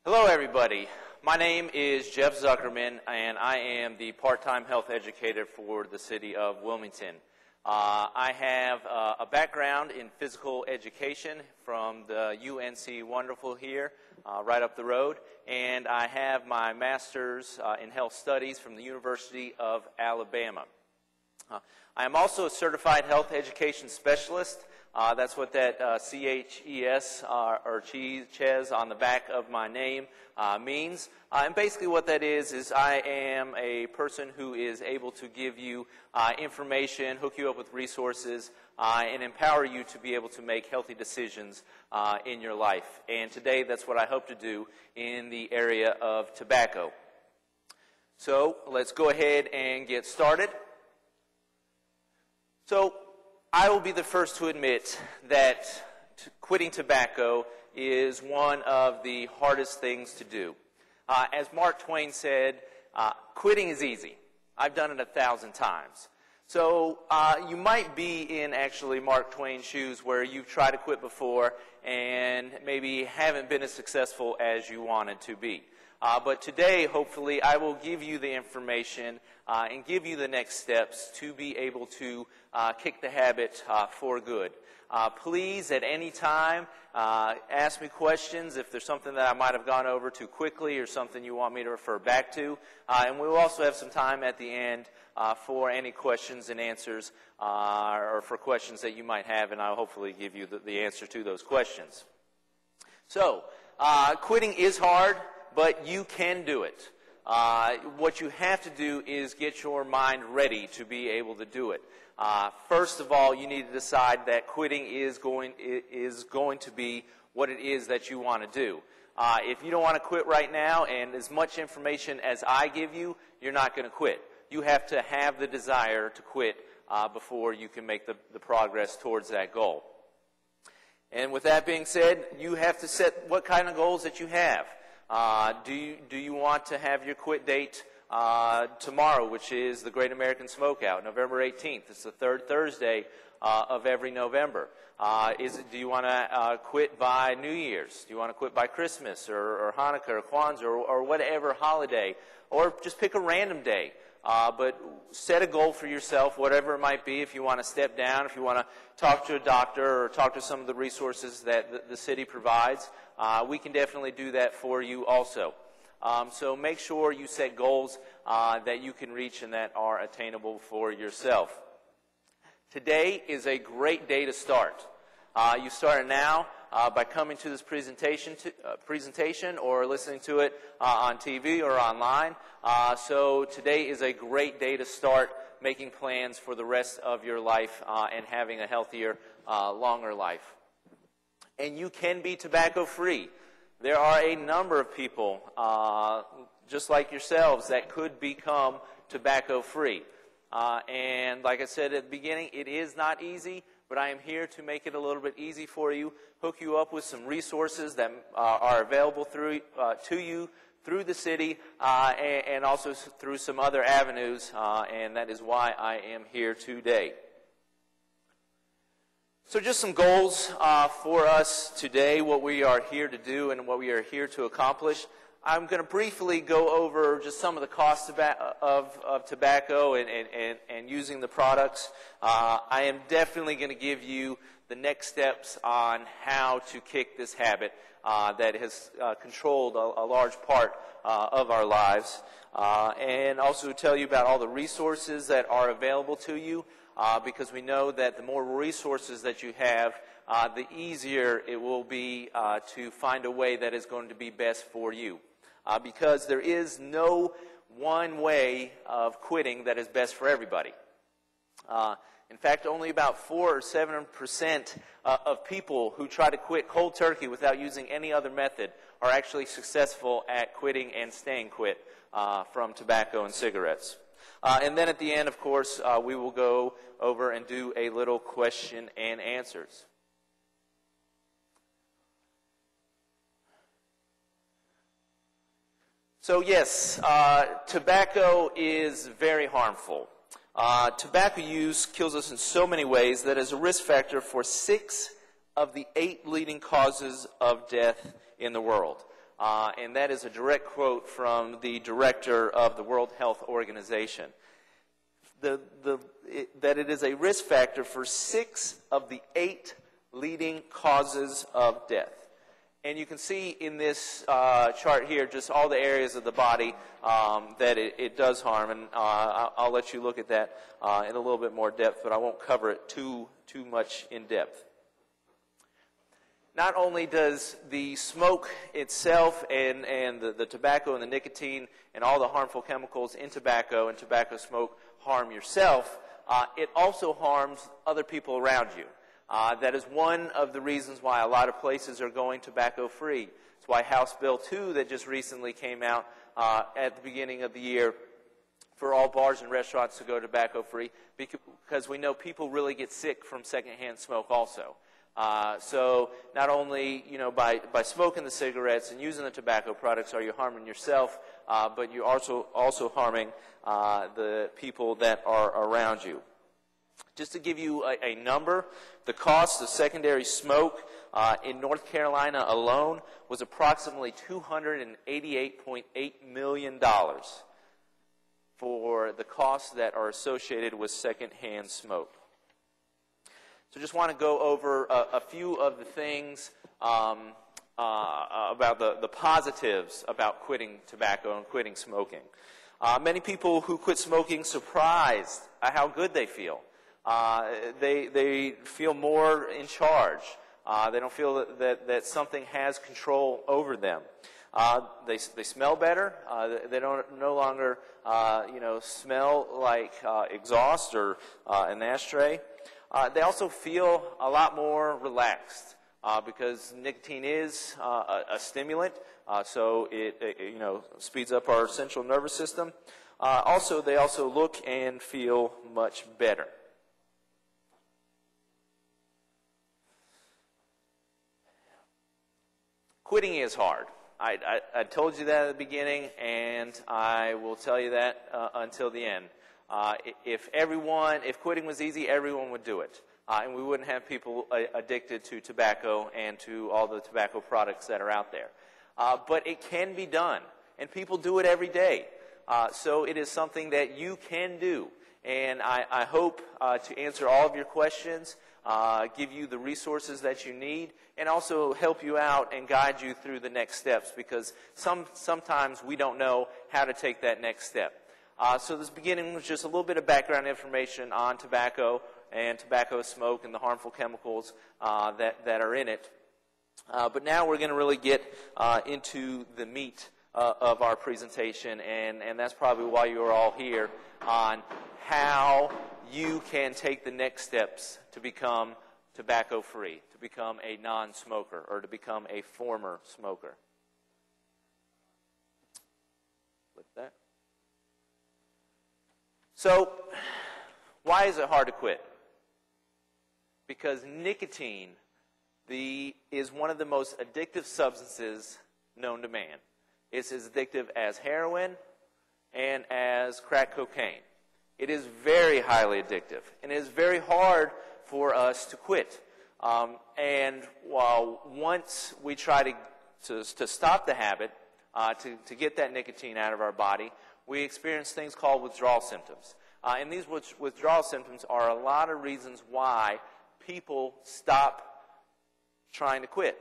Hello everybody, my name is Jeff Zuckerman and I am the part-time health educator for the city of Wilmington. I have a background in physical education from the UNC Wonderful here, right up the road, and I have my master's in health studies from the University of Alabama. I am also a certified health education specialist. That's what that CHES or CHES on the back of my name means. And basically what that is I am a person who is able to give you information, hook you up with resources, and empower you to be able to make healthy decisions in your life. And today that's what I hope to do in the area of tobacco. So let's go ahead and get started. So I will be the first to admit that quitting tobacco is one of the hardest things to do. As Mark Twain said, quitting is easy. I've done it 1,000 times. So you might be in actually Mark Twain's shoes where you've tried to quit before and maybe haven't been as successful as you wanted to be. But today, hopefully, I will give you the information and give you the next steps to be able to kick the habit for good. Please, at any time, ask me questions if there's something that I might have gone over too quickly or something you want me to refer back to. And we will also have some time at the end for any questions and answers or for questions that you might have, and I'll hopefully give you the answer to those questions. So, quitting is hard, but you can do it. What you have to do is get your mind ready to be able to do it. First of all, you need to decide that quitting is going to be what it is that you want to do. If you don't want to quit right now, and as much information as I give you, you're not going to quit. You have to have the desire to quit before you can make the progress towards that goal. And with that being said, you have to set what kind of goals that you have. Do you want to have your quit date tomorrow, which is the Great American Smokeout, November 18th? It's the third Thursday of every November. Do you want to quit by New Year's? Do you want to quit by Christmas or Hanukkah or Kwanzaa or whatever holiday? Or just pick a random day. But set a goal for yourself, whatever it might be. If you want to step down, if you want to talk to a doctor or talk to some of the resources that the city provides, we can definitely do that for you also. So make sure you set goals that you can reach and that are attainable for yourself. Today is a great day to start. You start now by coming to this presentation or listening to it on TV or online. So today is a great day to start making plans for the rest of your life and having a healthier, longer life. And you can be tobacco-free. There are a number of people, just like yourselves, that could become tobacco-free. And like I said at the beginning, it is not easy, but I am here to make it a little bit easy for you, hook you up with some resources that are available to you through the city and also through some other avenues, and that is why I am here today. So just some goals for us today, what we are here to do and what we are here to accomplish. I'm going to briefly go over just some of the costs of tobacco and using the products. I am definitely going to give you the next steps on how to kick this habit that has controlled a large part of our lives. And also tell you about all the resources that are available to you. Because we know that the more resources that you have, the easier it will be to find a way that is going to be best for you. Because there is no one way of quitting that is best for everybody. In fact, only about 4 or 7% of people who try to quit cold turkey without using any other method are actually successful at quitting and staying quit from tobacco and cigarettes. And then at the end, of course, we will go over and do a little question and answers. So yes, tobacco is very harmful. Tobacco use kills us in so many ways that is a risk factor for 6 of the 8 leading causes of death in the world. and that is a direct quote from the director of the World Health Organization. That it is a risk factor for 6 of the 8 leading causes of death. And you can see in this chart here just all the areas of the body that it does harm. And I'll let you look at that in a little bit more depth, but I won't cover it too much in depth. Not only does the smoke itself and the tobacco and the nicotine and all the harmful chemicals in tobacco and tobacco smoke harm yourself, it also harms other people around you. That is one of the reasons why a lot of places are going tobacco-free. It's why House Bill 2 that just recently came out at the beginning of the year for all bars and restaurants to go tobacco-free, because we know people really get sick from secondhand smoke also. So not only, by smoking the cigarettes and using the tobacco products are you harming yourself, but you're also harming the people that are around you. Just to give you a number, the cost of secondary smoke in North Carolina alone was approximately $288.8 million for the costs that are associated with secondhand smoke. So just want to go over a few of the things about the positives about quitting tobacco and quitting smoking. Many people who quit smoking surprised at how good they feel. They feel more in charge. They don't feel that something has control over them. They smell better. They don't no longer smell like exhaust or an ashtray. They also feel a lot more relaxed because nicotine is a stimulant, so it speeds up our central nervous system. They also look and feel much better. Quitting is hard. I told you that at the beginning, and I will tell you that until the end. If quitting was easy, everyone would do it. And we wouldn't have people addicted to tobacco and to all the tobacco products that are out there. But it can be done, and people do it every day. So it is something that you can do. And I hope to answer all of your questions, give you the resources that you need, and also help you out and guide you through the next steps, because sometimes we don't know how to take that next step. So this beginning was just a little bit of background information on tobacco and tobacco smoke and the harmful chemicals that are in it. But now we're going to really get into the meat of our presentation, and that's probably why you are all here, on how you can take the next steps to become tobacco-free, to become a non-smoker, or to become a former smoker. Flip that. So, why is it hard to quit? Because nicotine is one of the most addictive substances known to man. It's as addictive as heroin and as crack cocaine. It is very highly addictive, and it is very hard for us to quit. And while once we try to stop the habit, to get that nicotine out of our body, we experience things called withdrawal symptoms. And these withdrawal symptoms are a lot of reasons why people stop trying to quit,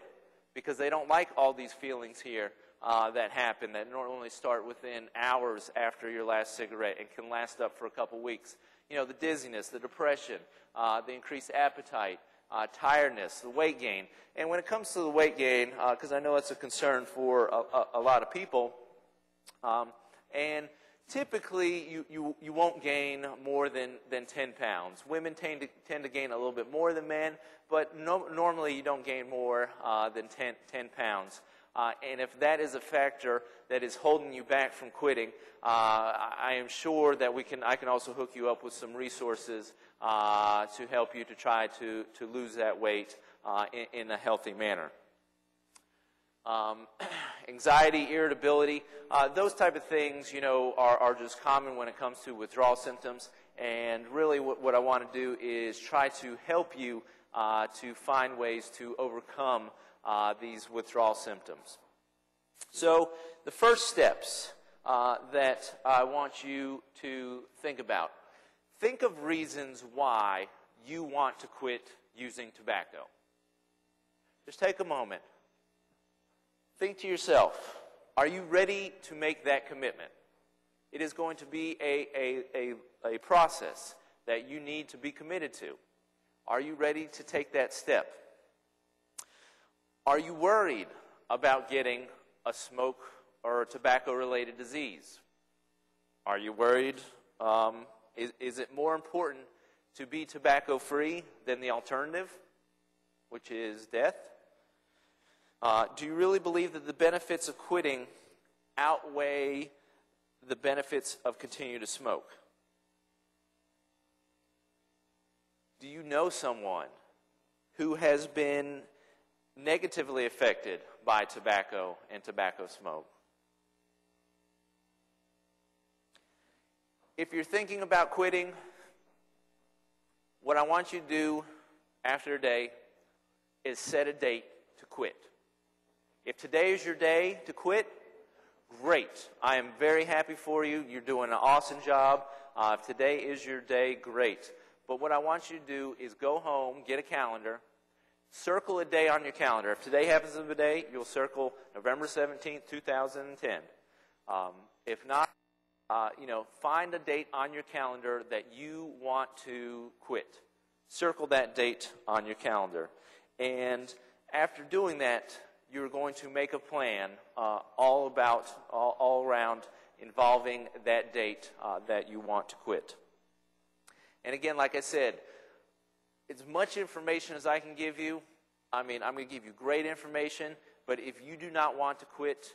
because they don't like all these feelings here that happen, that normally start within hours after your last cigarette and can last up for a couple weeks. The dizziness, the depression, the increased appetite, tiredness, the weight gain. And when it comes to the weight gain, because I know it's a concern for a lot of people, and typically you won't gain more than 10 pounds. Women tend to gain a little bit more than men, but normally you don't gain more than 10 pounds. And if that is a factor that is holding you back from quitting, I am sure that I can also hook you up with some resources to help you to try to lose that weight in a healthy manner. Anxiety, irritability, those type of things, are just common when it comes to withdrawal symptoms. And really what I want to do is try to help you to find ways to overcome these withdrawal symptoms. So the first steps that I want you to think about. Think of reasons why you want to quit using tobacco. Just take a moment. Think to yourself, are you ready to make that commitment? It is going to be a process that you need to be committed to. Are you ready to take that step? Are you worried about getting a smoke or tobacco-related disease? Are you worried? Is it more important to be tobacco-free than the alternative, which is death? Do you really believe that the benefits of quitting outweigh the benefits of continuing to smoke? Do you know someone who has been negatively affected by tobacco and tobacco smoke? If you're thinking about quitting, what I want you to do after a day is set a date to quit. If today is your day to quit, great. I am very happy for you. You're doing an awesome job. If today is your day, great. But what I want you to do is go home, get a calendar, circle a day on your calendar. If today happens to be a day, you'll circle November 17th, 2010. If not, find a date on your calendar that you want to quit. Circle that date on your calendar. And after doing that, you're going to make a plan all around involving that date that you want to quit. And again, like I said, as much information as I can give you, I'm going to give you great information, but if you do not want to quit,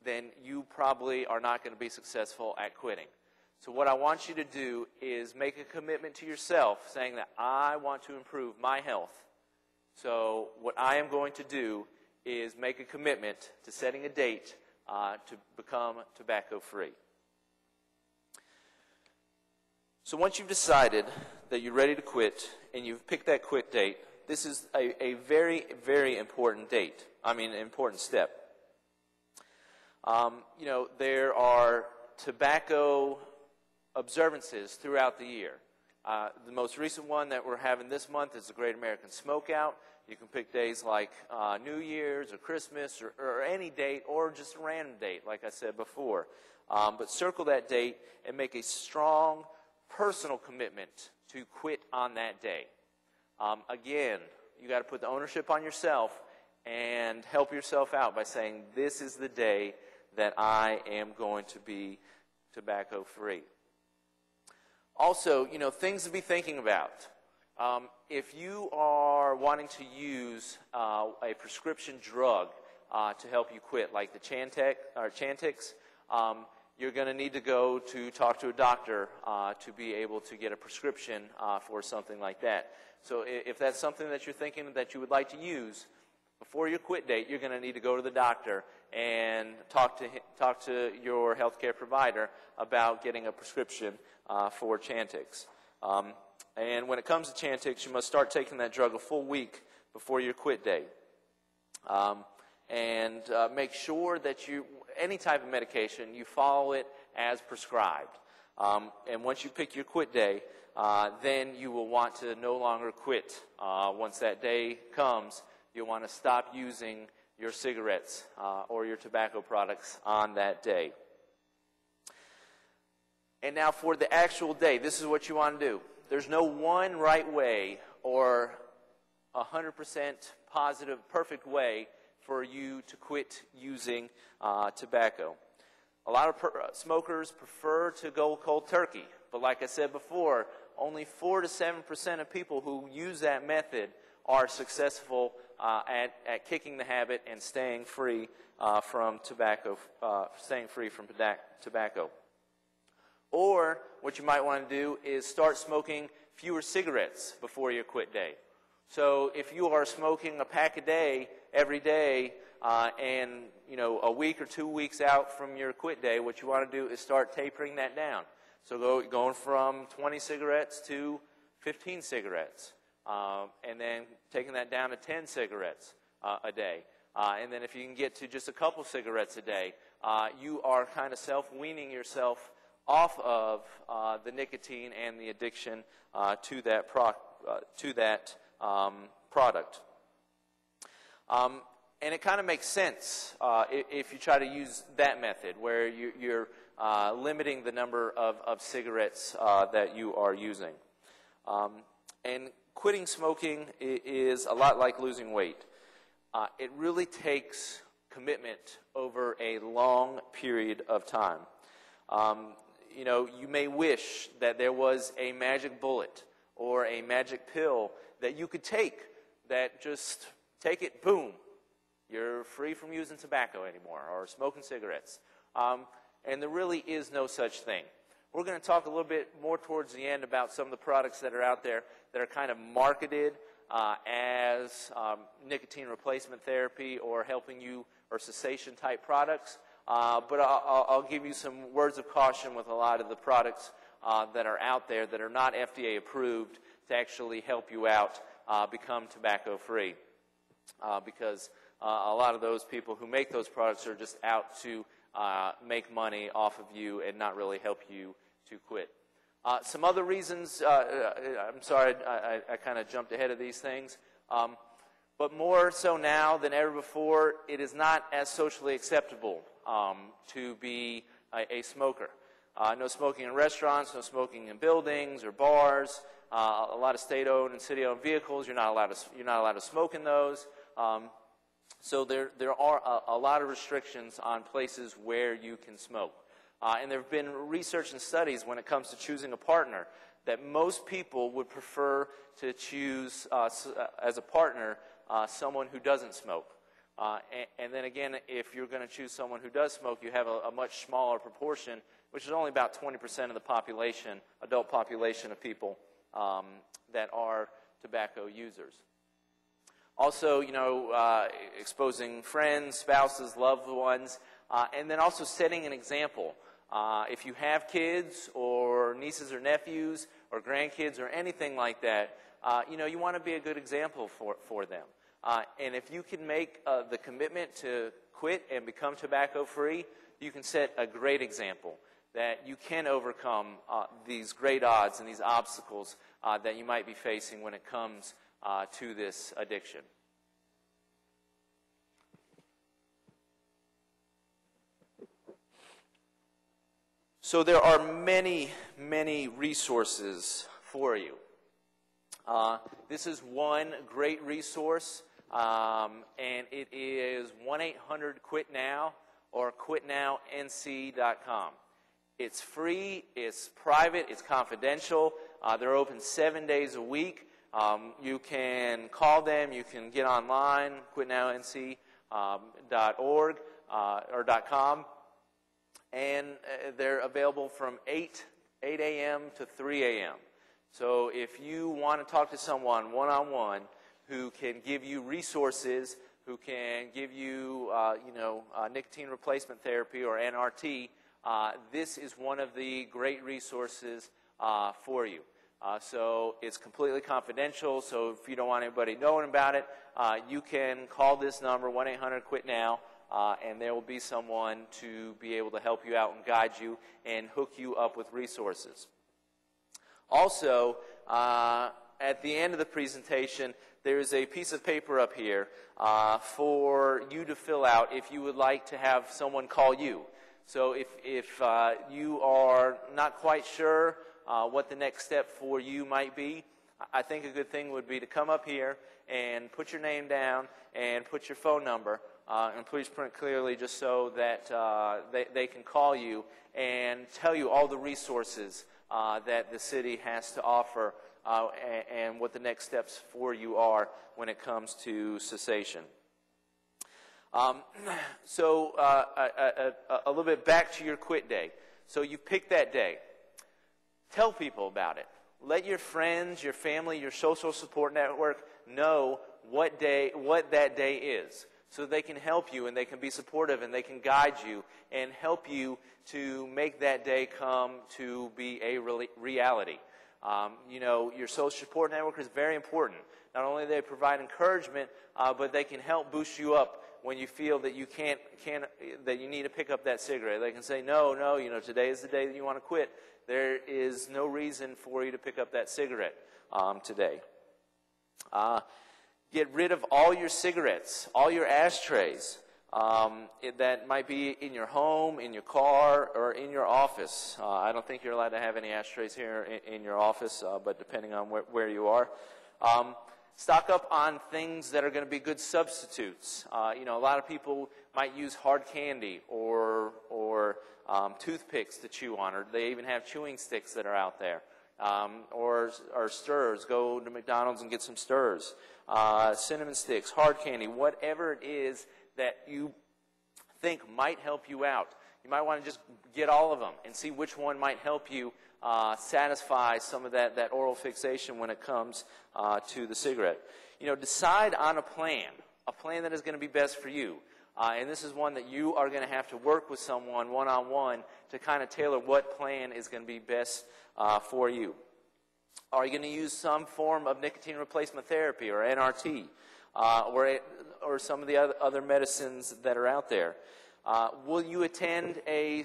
then you probably are not going to be successful at quitting. So what I want you to do is make a commitment to yourself, saying that I want to improve my health. So what I am going to do is make a commitment to setting a date to become tobacco-free. So once you've decided that you're ready to quit and you've picked that quit date, this is a very, very important important step. There are tobacco observances throughout the year. The most recent one that we're having this month is the Great American Smokeout. You can pick days like New Year's or Christmas or any date or just a random date, like I said before. But circle that date and make a strong personal commitment to quit on that day. Again, you got to put the ownership on yourself and help yourself out by saying, this is the day that I am going to be tobacco-free. Also, things to be thinking about. If you are wanting to use a prescription drug to help you quit, like the Chantix, you're going to need to go to talk to a doctor to be able to get a prescription for something like that. So if that's something that you're thinking that you would like to use, before your quit date, you're going to need to go to the doctor and talk to your healthcare provider about getting a prescription for Chantix. And when it comes to Chantix, you must start taking that drug a full week before your quit date. And make sure that any type of medication, you follow it as prescribed. And once you pick your quit day, then you will want to no longer quit. Once that day comes, you'll want to stop using your cigarettes or your tobacco products on that day. And now for the actual day, this is what you want to do. There's no one right way or 100% positive, perfect way for you to quit using tobacco. A lot of smokers prefer to go cold turkey, but like I said before, only 4 to 7% of people who use that method are successful at kicking the habit and staying free from tobacco. Or what you might want to do is start smoking fewer cigarettes before your quit day. So if you are smoking a pack a day every day, and a week or 2 weeks out from your quit day, what you want to do is start tapering that down. So going from 20 cigarettes to 15 cigarettes, and then taking that down to 10 cigarettes a day. And then if you can get to just a couple cigarettes a day, you are kind of weaning yourself off of the nicotine and the addiction to that product. And it kind of makes sense if you try to use that method, where you're limiting the number of cigarettes that you are using. And quitting smoking is a lot like losing weight. It really takes commitment over a long period of time. You may wish that there was a magic bullet or a magic pill that you could take that just take it, boom, you're free from using tobacco anymore or smoking cigarettes. And there really is no such thing. We're going to talk a little bit more towards the end about some of the products that are out there that are kind of marketed as nicotine replacement therapy or helping you, or cessation type products. But I'll give you some words of caution with a lot of the products that are out there that are not FDA approved to actually help you out become tobacco free. Because a lot of those people who make those products are just out to make money off of you and not really help you to quit. Some other reasons, I'm sorry, I kind of jumped ahead of these things, but more so now than ever before, it is not as socially acceptable to be a smoker. No smoking in restaurants, no smoking in buildings or bars. A lot of state-owned and city-owned vehicles, you're not allowed to smoke in those. So there are a lot of restrictions on places where you can smoke. And there have been research and studies when it comes to choosing a partner that most people would prefer to choose as a partner someone who doesn't smoke. And then again, if you're going to choose someone who does smoke, you have a much smaller proportion, which is only about 20% of the population, adult population of people that are tobacco users. Also, exposing friends, spouses, loved ones, and then also setting an example. If you have kids or nieces or nephews or grandkids or anything like that, you want to be a good example for them. And if you can make the commitment to quit and become tobacco-free, you can set a great example that you can overcome these great odds and these obstacles that you might be facing when it comes to this addiction. So there are many, many resources for you. This is one great resource, and it is 1-800-QUIT-NOW or quitnownc.com. It's free, it's private, it's confidential. They're open 7 days a week. You can call them, you can get online, quitnownc.org or .com. And they're available from 8 a.m. to 3 a.m. So if you want to talk to someone one-on-one who can give you resources, who can give you, nicotine replacement therapy or NRT, this is one of the great resources for you. So it's completely confidential, so if you don't want anybody knowing about it, you can call this number, 1-800-QUIT-NOW, and there will be someone to be able to help you out and guide you and hook you up with resources. Also, at the end of the presentation, there is a piece of paper up here for you to fill out if you would like to have someone call you. So if you are not quite sure what the next step for you might be, I think a good thing would be to come up here and put your name down and put your phone number, and please print clearly just so that they can call you and tell you all the resources that the city has to offer and what the next steps for you are when it comes to cessation. So a little bit back to your quit day. So you pick that day. Tell people about it. Let your friends, your family, your social support network know what that day is, so they can help you and they can be supportive and they can guide you and help you to make that day come to be a reality. Your social support network is very important. Not only do they provide encouragement, but they can help boost you up when you feel that you that you need to pick up that cigarette. They can say, no, today is the day that you want to quit. There is no reason for you to pick up that cigarette today. Get rid of all your cigarettes, all your ashtrays. That might be in your home, in your car, or in your office. I don't think you're allowed to have any ashtrays here in your office, but depending on where you are. Stock up on things that are going to be good substitutes. A lot of people might use hard candy or toothpicks to chew on, or they even have chewing sticks that are out there. Or stirrers. Go to McDonald's and get some stirrers. Cinnamon sticks, hard candy, whatever it is that you think might help you out. You might want to just get all of them and see which one might help you satisfy some of that oral fixation when it comes to the cigarette. Decide on a plan that is going to be best for you. And this is one that you are going to have to work with someone one-on-one to kind of tailor what plan is going to be best for you. Are you going to use some form of nicotine replacement therapy or NRT or some of the other medicines that are out there? Will you attend a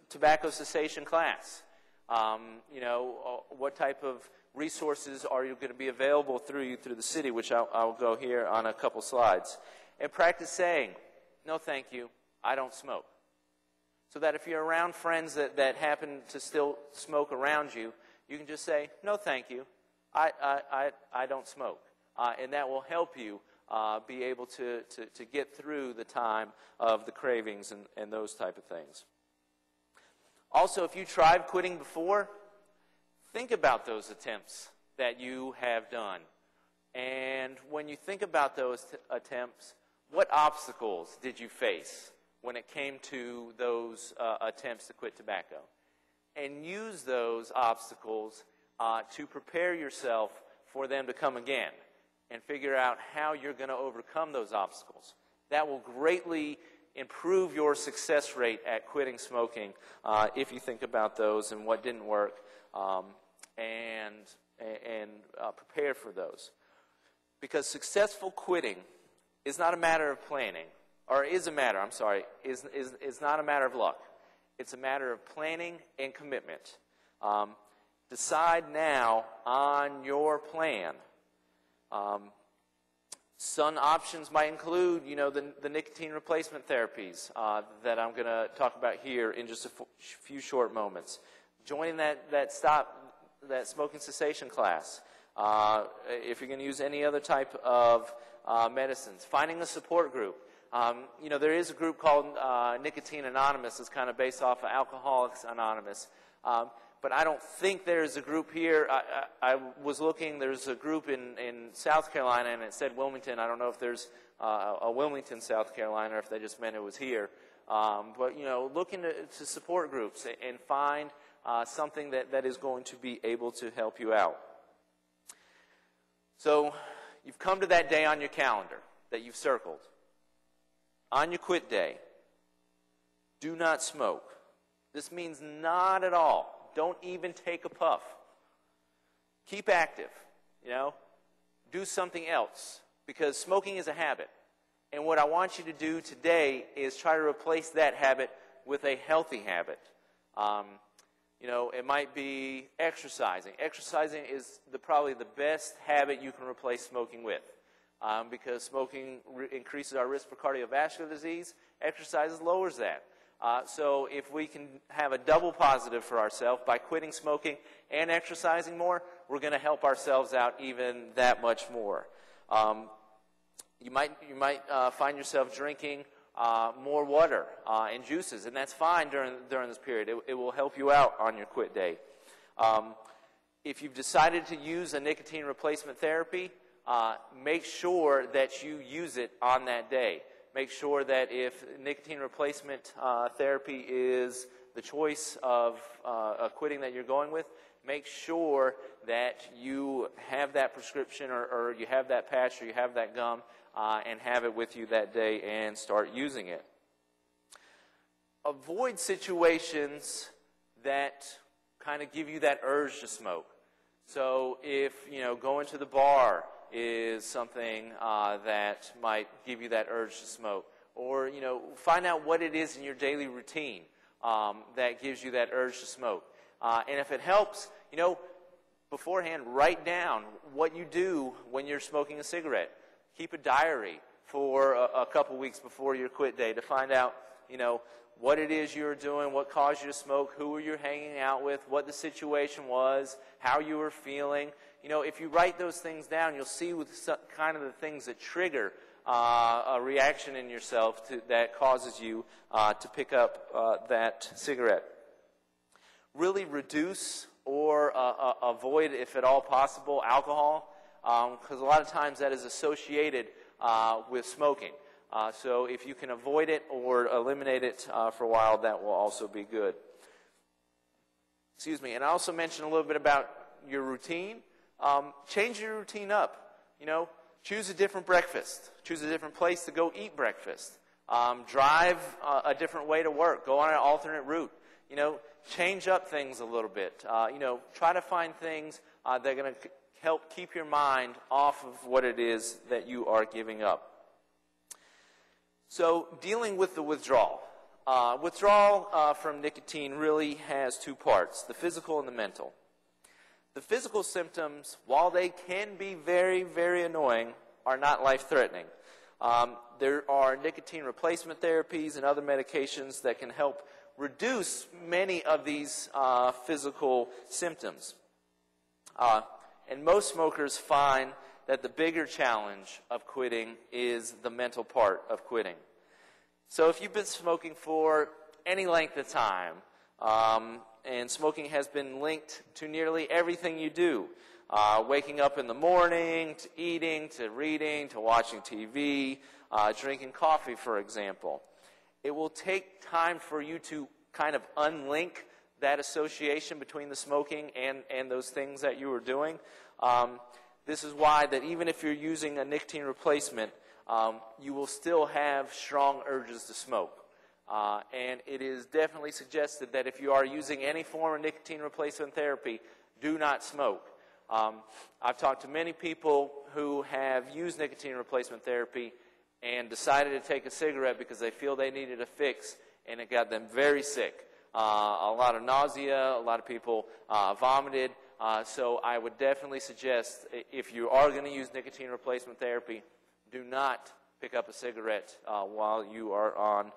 tobacco cessation class? What type of resources are you going to be available through the city, which I'll go here on a couple slides. And practice saying, no thank you, I don't smoke. So that if you're around friends that happen to still smoke around you, you can just say, no thank you, I don't smoke. And that will help you be able to get through the time of the cravings and those type of things. Also, if you tried quitting before, think about those attempts that you have done. And when you think about those attempts, what obstacles did you face when it came to those attempts to quit tobacco? And use those obstacles to prepare yourself for them to come again and figure out how you're going to overcome those obstacles. That will greatly improve your success rate at quitting smoking if you think about those and what didn't work and prepare for those. Because successful quitting is not a matter of planning, or is not a matter of luck. It's a matter of planning and commitment. Decide now on your plan. Some options might include, the nicotine replacement therapies that I'm going to talk about here in just a few short moments. Joining that smoking cessation class. If you're going to use any other type of medicines. Finding a support group. There is a group called Nicotine Anonymous. It's kind of based off of Alcoholics Anonymous. But I don't think there's a group here. I was looking. There's a group in South Carolina, and it said Wilmington. I don't know if there's a Wilmington, South Carolina, or if they just meant it was here. But, look into support groups and find something that is going to be able to help you out. So you've come to that day on your calendar that you've circled. On your quit day, do not smoke. This means not at all. Don't even take a puff. Keep active, Do something else, because smoking is a habit. And what I want you to do today is try to replace that habit with a healthy habit. It might be exercising. Exercising is probably the best habit you can replace smoking with. Because smoking increases our risk for cardiovascular disease, exercise lowers that. So if we can have a double positive for ourselves by quitting smoking and exercising more, we're going to help ourselves out even that much more. You might find yourself drinking more water and juices, and that's fine during this period. It will help you out on your quit day. If you've decided to use a nicotine replacement therapy, make sure that you use it on that day. Make sure that if nicotine replacement therapy is the choice of quitting that you're going with, make sure that you have that prescription or you have that patch or you have that gum and have it with you that day and start using it. Avoid situations that kind of give you that urge to smoke. So if, going to the bar is something that might give you that urge to smoke, or, find out what it is in your daily routine that gives you that urge to smoke. And if it helps, beforehand, write down what you do when you're smoking a cigarette. Keep a diary for a couple weeks before your quit day to find out, what it is you were doing, what caused you to smoke, who were you hanging out with, what the situation was, how you were feeling. If you write those things down, you'll see with kind of the things that trigger a reaction in yourself that causes you to pick up that cigarette. Really reduce or avoid, if at all possible, alcohol, because a lot of times that is associated with smoking. So if you can avoid it or eliminate it for a while, that will also be good. Excuse me. And I also mentioned a little bit about your routine. Change your routine up. Choose a different breakfast. Choose a different place to go eat breakfast. Drive a different way to work. Go on an alternate route. Change up things a little bit. Try to find things that are going to help keep your mind off of what it is that you are giving up. So, dealing with the withdrawal. Withdrawal from nicotine really has two parts, the physical and the mental. The physical symptoms, while they can be very, very annoying, are not life-threatening. There are nicotine replacement therapies and other medications that can help reduce many of these physical symptoms. And most smokers find that the bigger challenge of quitting is the mental part of quitting. So if you've been smoking for any length of time, and smoking has been linked to nearly everything you do, waking up in the morning, to eating, to reading, to watching TV, drinking coffee, for example, it will take time for you to kind of unlink that association between the smoking and those things that you were doing. This is why that even if you're using a nicotine replacement, you will still have strong urges to smoke. And it is definitely suggested that if you are using any form of nicotine replacement therapy, do not smoke. I've talked to many people who have used nicotine replacement therapy and decided to take a cigarette because they feel they needed a fix, and it got them very sick. A lot of nausea, a lot of people vomited. So I would definitely suggest, if you are going to use nicotine replacement therapy, do not pick up a cigarette while you are on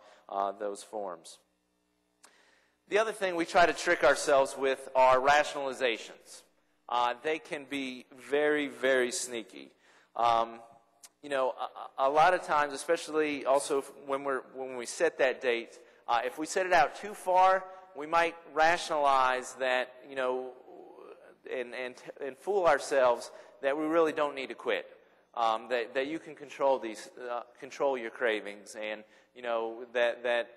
those forms. The other thing we try to trick ourselves with are rationalizations. They can be very, very sneaky. A lot of times, especially also when we set that date, if we set it out too far, we might rationalize that, and fool ourselves that we really don't need to quit. That you can control your cravings, and that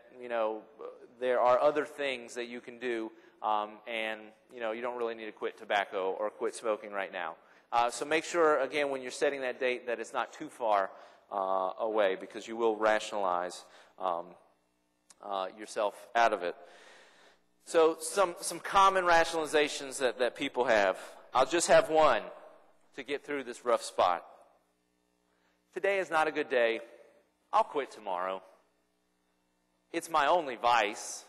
there are other things that you can do, and you don't really need to quit tobacco or quit smoking right now. So make sure, again, when you're setting that date, that it's not too far away, because you will rationalize yourself out of it. So some common rationalizations that people have. I'll just have one to get through this rough spot. Today is not a good day. I'll quit tomorrow. It's my only vice.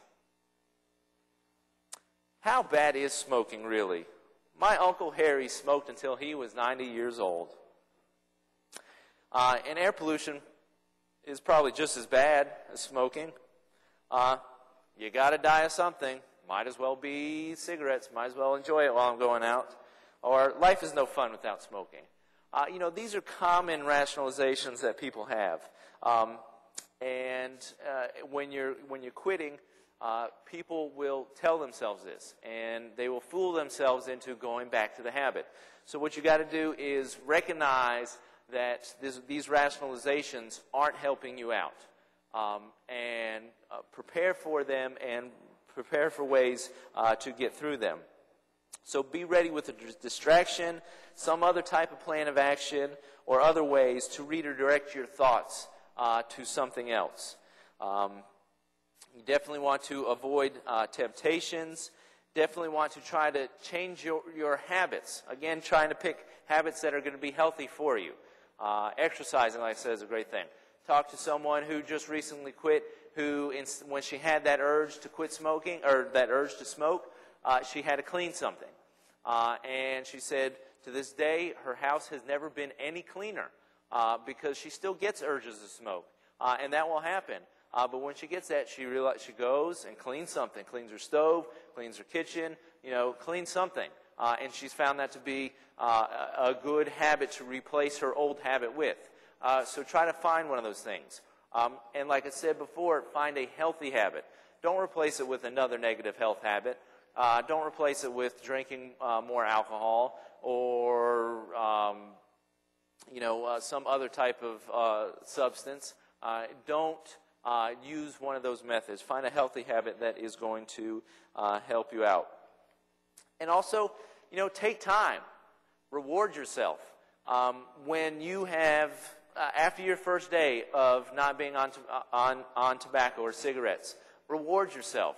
How bad is smoking really? My Uncle Harry smoked until he was 90 years old. And air pollution is probably just as bad as smoking. You got to die of something. Might as well be cigarettes. Might as well enjoy it while I'm going out. Or life is no fun without smoking. These are common rationalizations that people have. When you're quitting, people will tell themselves this, and they will fool themselves into going back to the habit. So what you got to do is recognize that these rationalizations aren't helping you out, and prepare for them and prepare for ways to get through them. So be ready with a distraction, some other type of plan of action, or other ways to redirect your thoughts to something else. You definitely want to avoid temptations. Definitely want to try to change your habits. Again, trying to pick habits that are going to be healthy for you. Exercising, like I said, is a great thing. talked to someone who just recently quit, who, when she had that urge to quit smoking, or that urge to smoke, she had to clean something. And she said, to this day, her house has never been any cleaner because she still gets urges to smoke. And that will happen. But when she gets that, she goes and cleans something, cleans her stove, cleans her kitchen, cleans something. And she's found that to be a good habit to replace her old habit with. So try to find one of those things. And like I said before, find a healthy habit. Don't replace it with another negative health habit. Don't replace it with drinking more alcohol or some other type of substance. Don't use one of those methods. Find a healthy habit that is going to help you out. And also, take time. Reward yourself. When you have, after your first day of not being on tobacco or cigarettes, reward yourself.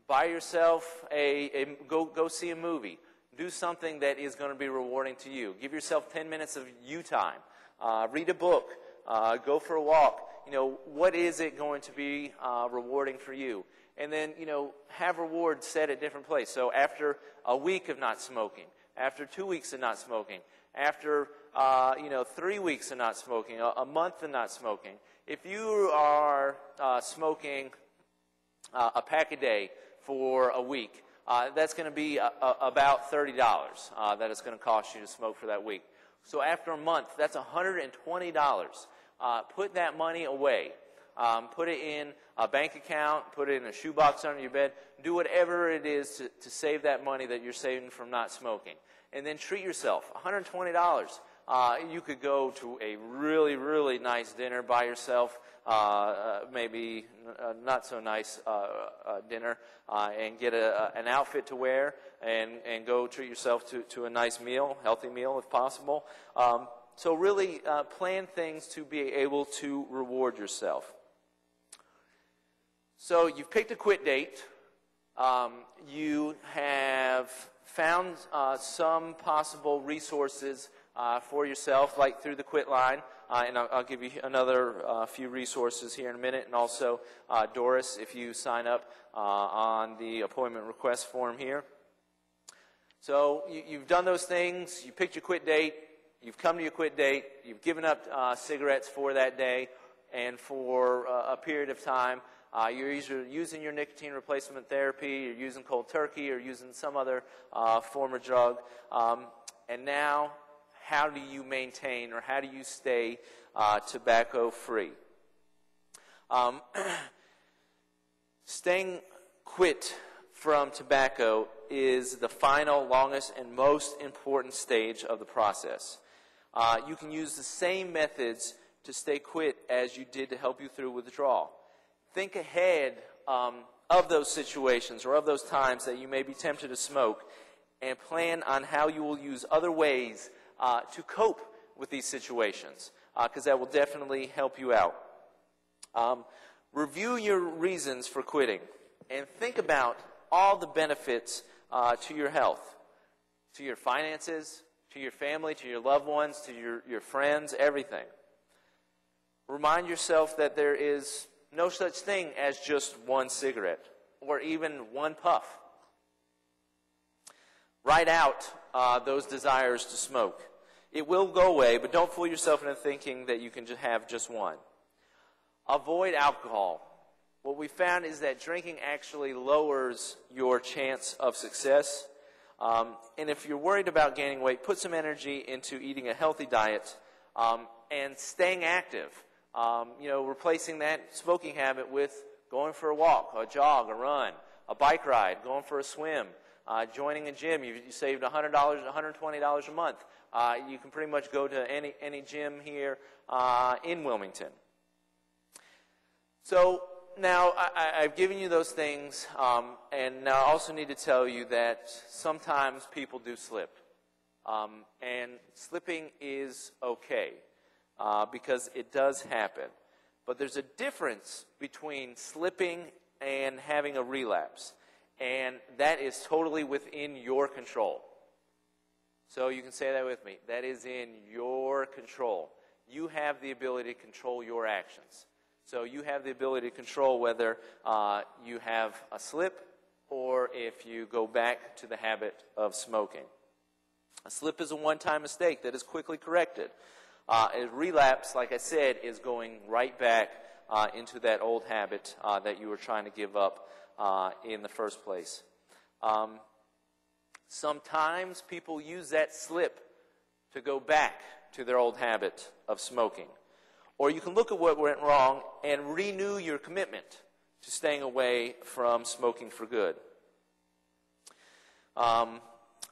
Buy yourself go see a movie. Do something that is going to be rewarding to you. Give yourself 10 minutes of you time. Read a book. Go for a walk. What is it going to be rewarding for you? And then, have rewards set at different places. So after a week of not smoking, after 2 weeks of not smoking, after, 3 weeks of not smoking, a month of not smoking, if you are smoking a pack a day for a week, that's going to be about $30 that it's going to cost you to smoke for that week. So after a month, that's $120. Put that money away. Put it in a bank account. Put it in a shoebox under your bed. Do whatever it is to save that money that you're saving from not smoking. And then treat yourself. $120. You could go to a really, really nice dinner by yourself, maybe not so nice dinner, and get an outfit to wear and go treat yourself to a nice meal, healthy meal if possible. So really plan things to be able to reward yourself. So you've picked a quit date. You have found some possible resources for yourself, like through the Quit Line. And I'll give you another few resources here in a minute. And also Doris, if you sign up on the appointment request form here. So you've done those things. You picked your quit date. You've come to your quit date. You've given up cigarettes for that day and for a period of time. You're either using your nicotine replacement therapy, you're using cold turkey, or using some other form of drug. And now, how do you maintain or how do you stay tobacco-free? Staying quit from tobacco is the final, longest, and most important stage of the process. You can use the same methods to stay quit as you did to help you through withdrawal. Think ahead of those situations or of those times that you may be tempted to smoke and plan on how you will use other ways to cope with these situations, because that will definitely help you out. Review your reasons for quitting and think about all the benefits to your health, to your finances, to your family, to your loved ones, to your friends, everything. Remind yourself that there is no such thing as just one cigarette or even one puff. Write out those desires to smoke. It will go away, but don't fool yourself into thinking that you can just have just one. Avoid alcohol. What we found is that drinking actually lowers your chance of success. And if you're worried about gaining weight, put some energy into eating a healthy diet and staying active. Replacing that smoking habit with going for a walk, a jog, a run, a bike ride, going for a swim, joining a gym. You saved $100, $120 a month. You can pretty much go to any gym here in Wilmington. So now I've given you those things, and now I also need to tell you that sometimes people do slip. And slipping is okay. Because it does happen. But there's a difference between slipping and having a relapse. And that is totally within your control. So you can say that with me. That is in your control. you have the ability to control your actions. So you have the ability to control whether you have a slip or if you go back to the habit of smoking. A slip is a one-time mistake that is quickly corrected. A relapse, like I said, is going right back into that old habit that you were trying to give up in the first place. Sometimes people use that slip to go back to their old habit of smoking. Or you can look at what went wrong and renew your commitment to staying away from smoking for good.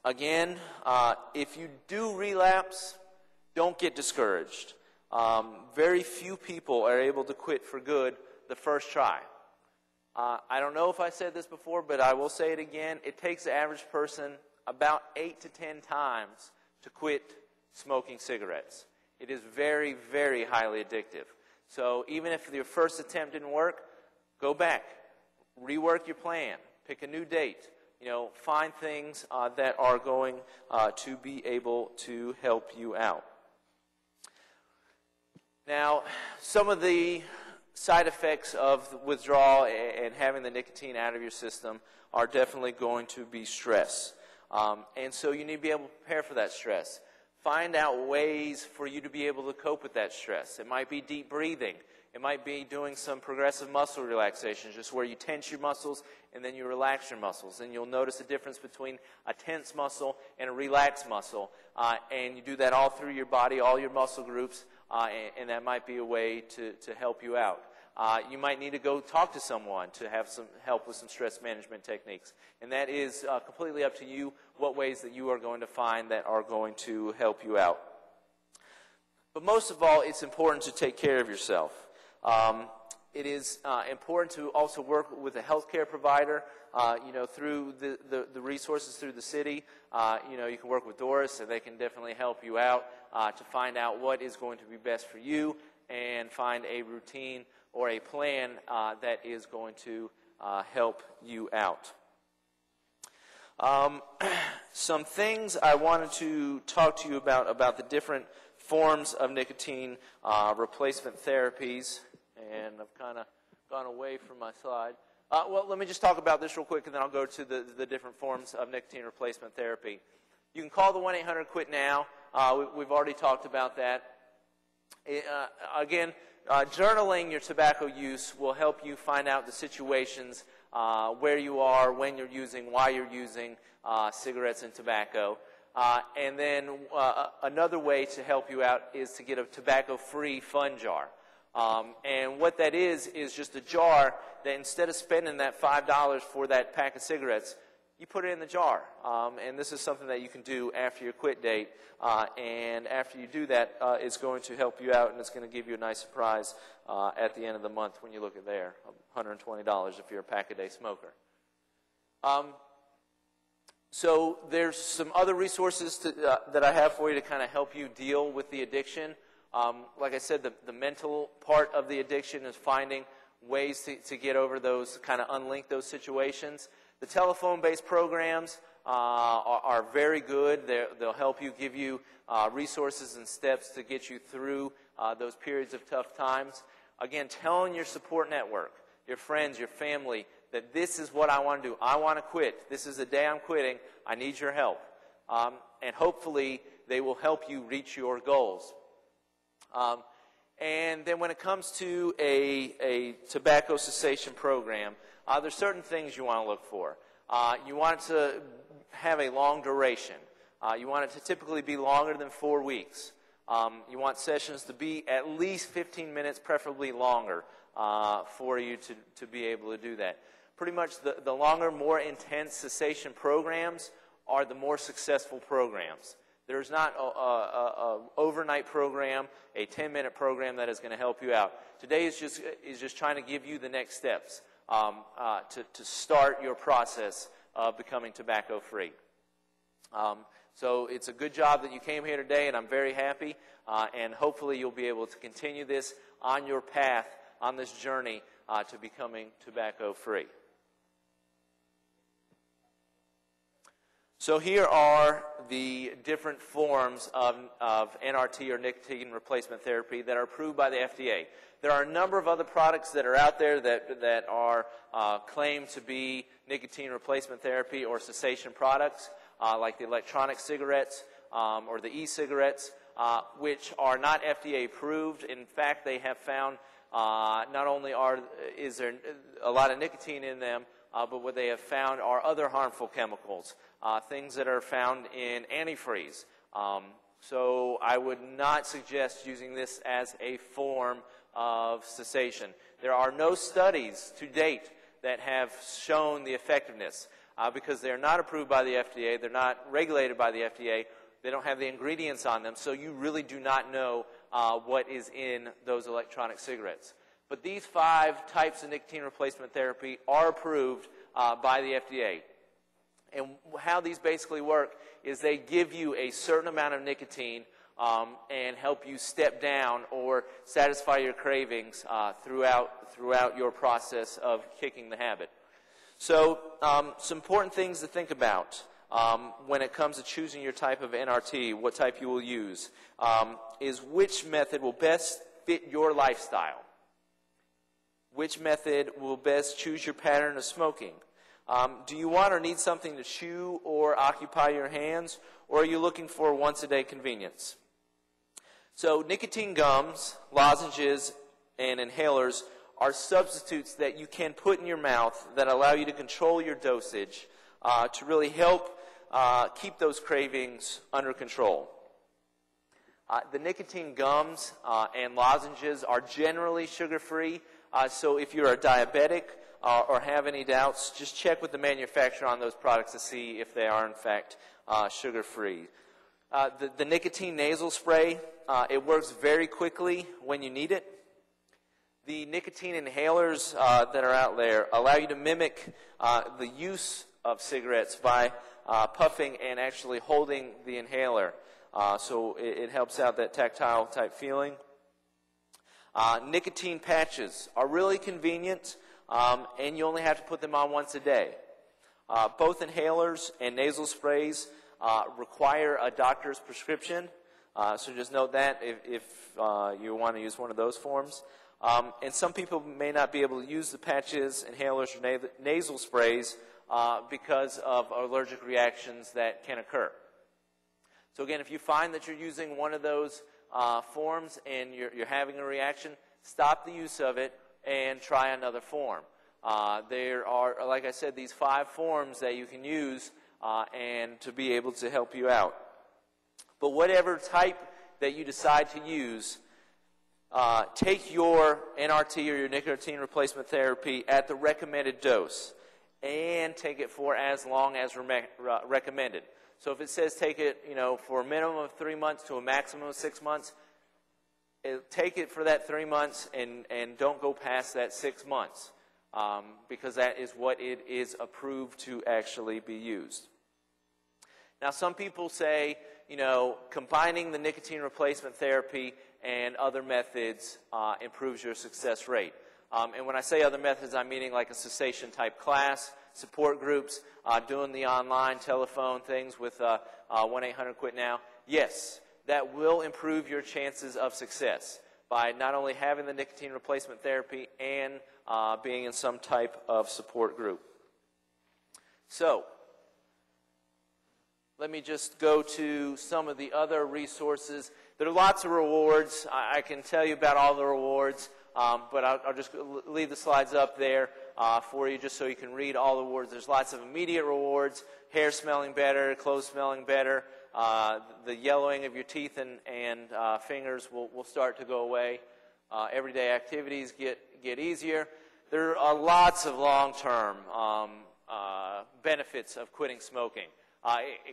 Again, if you do relapse, don't get discouraged. Very few people are able to quit for good the first try. I don't know if I said this before, but I will say it again. It takes the average person about 8 to 10 times to quit smoking cigarettes. It is very, very highly addictive. So even if your first attempt didn't work, go back, rework your plan, pick a new date. Find things that are going to be able to help you out. Now, some of the side effects of withdrawal and having the nicotine out of your system are definitely going to be stress. And so you need to be able to prepare for that stress. Find out ways for you to be able to cope with that stress. It might be deep breathing. It might be doing some progressive muscle relaxation, just where you tense your muscles and then you relax your muscles. And you'll notice a difference between a tense muscle and a relaxed muscle. And you do that all through your body, all your muscle groups, and that might be a way to help you out. You might need to go talk to someone to have some help with some stress management techniques. And that is completely up to you what ways that you are going to find that are going to help you out. But most of all, it's important to take care of yourself. It is important to also work with a healthcare provider, through the resources through the city. You can work with Doris, and they can definitely help you out to find out what is going to be best for you and find a routine or a plan that is going to help you out. Some things I wanted to talk to you about the different forms of nicotine replacement therapies, and I've kind of gone away from my slide. Well, let me just talk about this real quick, and then I'll go to the different forms of nicotine replacement therapy. You can call the 1-800-QUIT-NOW. We've already talked about that. Again, journaling your tobacco use will help you find out the situations where you are, when you're using, why you're using cigarettes and tobacco. And then another way to help you out is to get a tobacco-free fun jar. And what that is just a jar that instead of spending that $5 for that pack of cigarettes, you put it in the jar. And this is something that you can do after your quit date. And after you do that, it's going to help you out, and it's going to give you a nice surprise at the end of the month when you look at there, $120 if you're a pack-a-day smoker. So there's some other resources that I have for you to kind of help you deal with the addiction. Like I said, the mental part of the addiction is finding ways to get over those, kind of unlink those situations. The telephone-based programs are very good. They'll help you, give you resources and steps to get you through those periods of tough times. Again, telling your support network, your friends, your family, that this is what I want to do. I want to quit. This is the day I'm quitting. I need your help. And hopefully they will help you reach your goals. And then when it comes to a tobacco cessation program, there's certain things you want to look for. You want it to have a long duration. You want it to typically be longer than 4 weeks. You want sessions to be at least 15 minutes, preferably longer, for you to be able to do that. Pretty much the longer, more intense cessation programs are the more successful programs. There's not an overnight program, a 10-minute program that is going to help you out. Today is just trying to give you the next steps to start your process of becoming tobacco-free. So it's a good job that you came here today, and I'm very happy. And hopefully you'll be able to continue this on your path, on this journey to becoming tobacco-free. So here are the different forms of NRT or nicotine replacement therapy that are approved by the FDA. There are a number of other products that are out there that are claimed to be nicotine replacement therapy or cessation products, like the electronic cigarettes or the e-cigarettes, which are not FDA approved. In fact, they have found not only is there a lot of nicotine in them, but what they have found are other harmful chemicals, things that are found in antifreeze. So I would not suggest using this as a form of cessation. There are no studies to date that have shown the effectiveness because they're not approved by the FDA, they're not regulated by the FDA, they don't have the ingredients on them, so you really do not know what is in those electronic cigarettes. But these 5 types of nicotine replacement therapy are approved by the FDA. And how these basically work is they give you a certain amount of nicotine and help you step down or satisfy your cravings throughout your process of kicking the habit. So some important things to think about when it comes to choosing your type of NRT, what type you will use, is which method will best fit your lifestyle. Which method will best choose your pattern of smoking? Do you want or need something to chew or occupy your hands, or are you looking for once-a-day convenience? So nicotine gums, lozenges, and inhalers are substitutes that you can put in your mouth that allow you to control your dosage to really help keep those cravings under control. The nicotine gums and lozenges are generally sugar-free, so if you're a diabetic or have any doubts, just check with the manufacturer on those products to see if they are in fact sugar-free. The nicotine nasal spray, it works very quickly when you need it. The nicotine inhalers that are out there allow you to mimic the use of cigarettes by puffing and actually holding the inhaler. So it helps out that tactile type feeling. Nicotine patches are really convenient, and you only have to put them on once a day. Both inhalers and nasal sprays require a doctor's prescription, so just note that if you want to use one of those forms. And some people may not be able to use the patches, inhalers, or nasal sprays because of allergic reactions that can occur. So again, if you find that you're using one of those forms and you're having a reaction, stop the use of it and try another form. There are, like I said, these 5 forms that you can use and to be able to help you out. But whatever type that you decide to use, take your NRT or your nicotine replacement therapy at the recommended dose and take it for as long as recommended. So if it says take it, for a minimum of 3 months to a maximum of 6 months, take it for that 3 months and don't go past that 6 months because that is what it is approved to actually be used. Now some people say, combining the nicotine replacement therapy and other methods improves your success rate. And when I say other methods, I'm meaning like a cessation type class, support groups, doing the online telephone things with 1-800-QUIT-NOW. Yes, that will improve your chances of success by not only having the nicotine replacement therapy and being in some type of support group. So, let me just go to some of the other resources. There are lots of rewards. I can tell you about all the rewards, but I'll just leave the slides up there for you just so you can read all the rewards. There's lots of immediate rewards, hair smelling better, clothes smelling better, the yellowing of your teeth and fingers will start to go away. Everyday activities get easier. There are lots of long-term benefits of quitting smoking.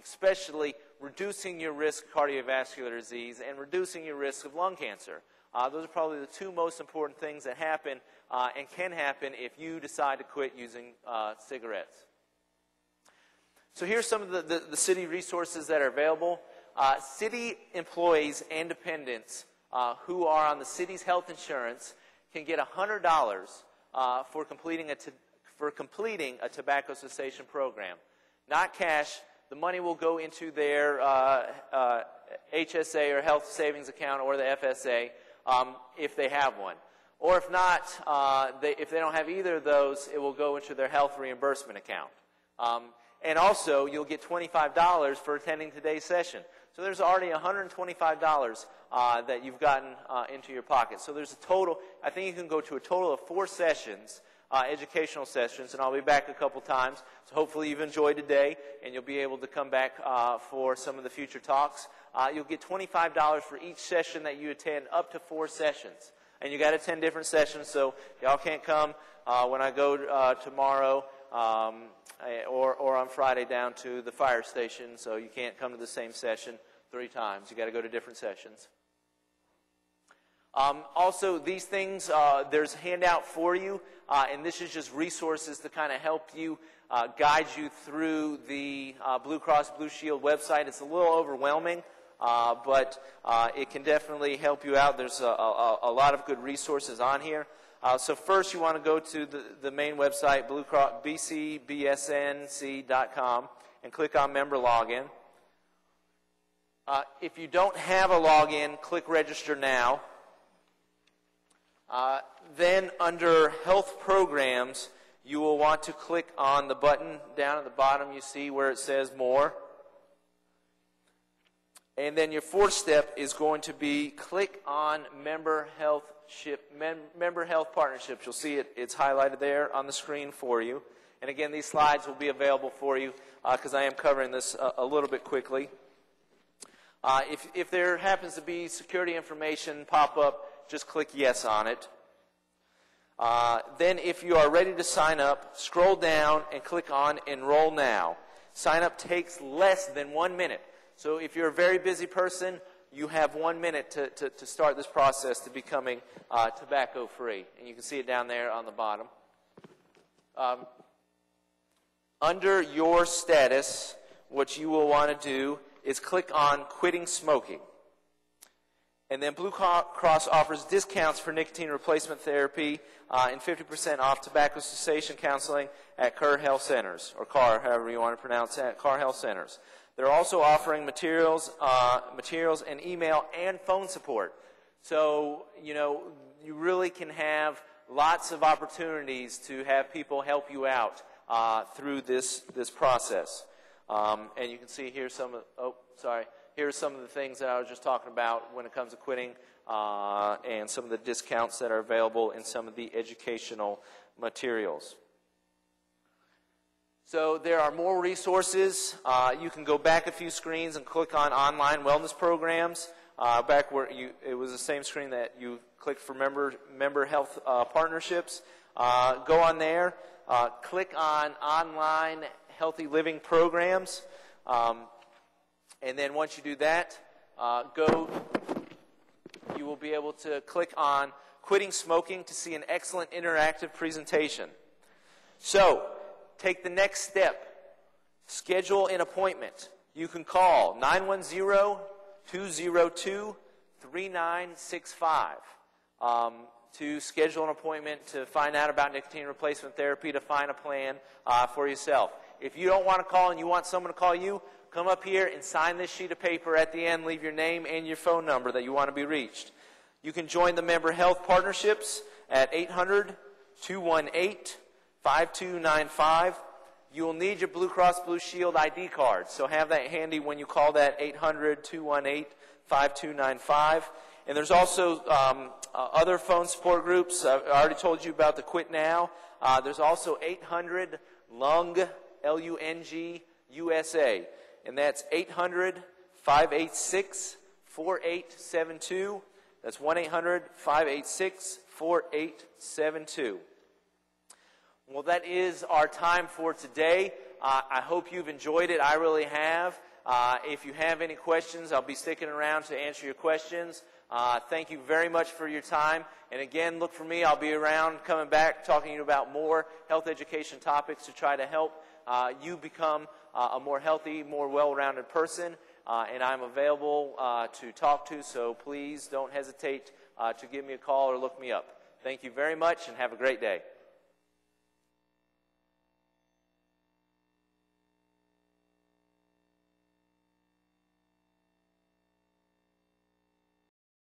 Especially reducing your risk of cardiovascular disease and reducing your risk of lung cancer. Those are probably the 2 most important things that happen and can happen if you decide to quit using cigarettes. So here's some of the city resources that are available. City employees and dependents who are on the city's health insurance can get $100 for completing a tobacco cessation program. Not cash, the money will go into their HSA or health savings account or the FSA if they have one. Or if not, if they don't have either of those, it will go into their health reimbursement account. And also, you'll get $25 for attending today's session. So there's already $125 that you've gotten into your pocket. So there's a total, I think you can go to a total of 4 sessions, educational sessions, and I'll be back a couple times. So hopefully you've enjoyed today, and you'll be able to come back for some of the future talks. You'll get $25 for each session that you attend, up to 4 sessions. And you got to attend different sessions, so y'all can't come when I go tomorrow or on Friday down to the fire station, so you can't come to the same session 3 times. You got to go to different sessions. Also, these things, there's a handout for you, and this is just resources to kind of help you, guide you through the Blue Cross Blue Shield website. It's a little overwhelming, but it can definitely help you out. There's a lot of good resources on here. So first you want to go to the main website, bcbsnc.com, and click on Member Login. If you don't have a login, click Register Now. Then under Health Programs, you will want to click on the button down at the bottom you see where it says More. And then your 4th step is going to be click on Member Health Partnerships. You'll see it's highlighted there on the screen for you. And again, these slides will be available for you because I am covering this a little bit quickly. If there happens to be security information pop up, just click Yes on it. Then if you are ready to sign up, scroll down and click on Enroll Now. Sign up takes less than 1 minute. So if you're a very busy person, you have 1 minute to start this process to becoming tobacco-free. And you can see it down there on the bottom. Under your status, what you will want to do is click on Quitting Smoking. And then Blue Cross offers discounts for nicotine replacement therapy and 50% off tobacco cessation counseling at CAR Health Centers, or CAR, however you want to pronounce that, CAR Health Centers. They're also offering materials and email and phone support. So, you really can have lots of opportunities to have people help you out through this process. And you can see here here's some of the things that I was just talking about when it comes to quitting and some of the discounts that are available in some of the educational materials. So there are more resources. You can go back a few screens and click on online wellness programs. Back where it was the same screen that you clicked for member health partnerships. Go on there. Click on online healthy living programs. And then once you do that, you will be able to click on Quitting Smoking to see an excellent interactive presentation. So, take the next step. Schedule an appointment. You can call 910-202-3965 to schedule an appointment to find out about nicotine replacement therapy, to find a plan for yourself. If you don't want to call and you want someone to call you, come up here and sign this sheet of paper at the end. Leave your name and your phone number that you want to be reached. You can join the Member Health Partnerships at 800-218-5295. You will need your Blue Cross Blue Shield ID card, so have that handy when you call that 800-218-5295. And there's also other phone support groups. I already told you about the Quit Now. There's also 800-LUNG, L-U-N-G, USA. And that's 800-586-4872. That's 1-800-586-4872. Well, that is our time for today. I hope you've enjoyed it. I really have. If you have any questions, I'll be sticking around to answer your questions. Thank you very much for your time. And again, look for me. I'll be around coming back talking to you about more health education topics to try to help you become a more healthy, more well-rounded person. And I'm available to talk to, so please don't hesitate to give me a call or look me up. Thank you very much and have a great day.